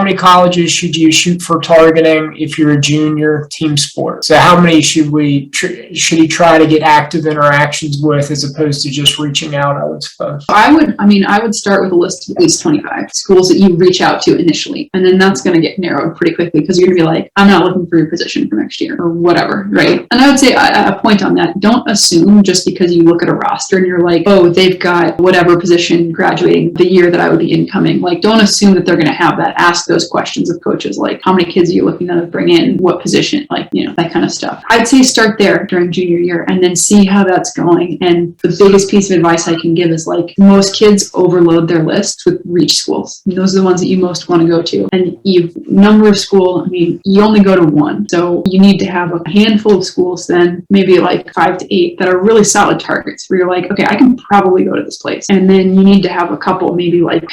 how many colleges should you shoot for targeting if you're a junior team sport? So how many should he try to get active interactions with as opposed to just reaching out, I would suppose? I would start with a list of at least 25 schools that you reach out to initially. And then that's going to get narrowed pretty quickly because you're going to be like, I'm not looking for your position for next year or whatever, right? And I would say a point on that, don't assume just because you look at a roster and you're like, oh, they've got whatever position graduating the year that I would be incoming. Like, don't assume that they're going to have that. Ask those questions of coaches, like, how many kids are you looking to bring in? What position? Like, that kind of stuff. I'd say start there during junior year and then see how that's going. And the biggest piece of advice I can give is, like, most kids overload their lists with reach schools. And those are the ones that you most want to go to. And number of school, you only go to one. So you need to have a handful of schools, then maybe like 5 to 8 that are really solid targets where you're like, okay, I can probably go to this place. And then you need to have a couple, maybe like,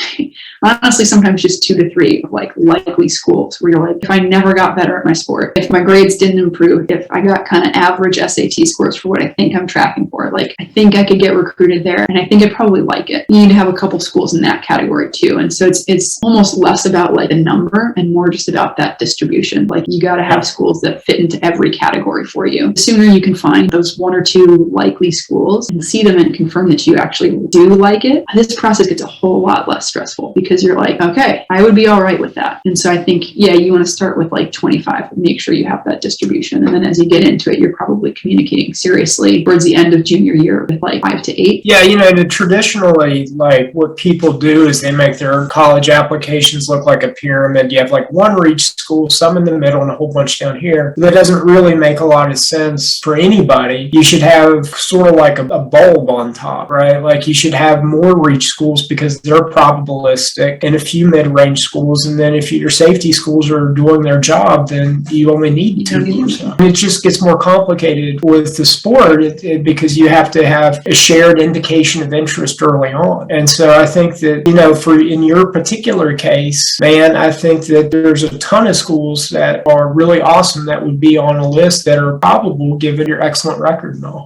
honestly, sometimes just 2 to 3 of like likely schools where you're like, if I never got better at my sport, if my grades didn't improve, if I got kind of average SAT scores for what I think I'm tracking for, like, I think I could get recruited there and I think I'd probably like it. You need to have a couple schools in that category too. And so it's almost less about like the number and more just about that distribution. Like, you got to have schools that fit into every category for you. The sooner you can find those 1 or 2 likely schools and see them and confirm that you actually do like it, this process gets a whole lot less stressful because you're like, okay, I would be all right with that. And so I think, you want to start with like 25, make sure you have that distribution. And then as you get into it, you're probably communicating seriously towards the end of junior year with like 5 to 8. Yeah, traditionally, like, what people do is they make their college applications look like a pyramid. You have like one reach school, some in the middle, and a whole bunch down here. That doesn't really make a lot of sense for anybody. You should have sort of like a bulb on top, right? Like, you should have more reach schools because they're probabilistic and a few mid-range schools. And then if your safety schools are doing their job, then you only need 2 or so. It just gets more complicated with the sport because you have to have a shared indication of interest early on. And so I think that, in your particular case, man, I think that there's a ton of schools that are really awesome that would be on a list that are probable given your excellent record and all.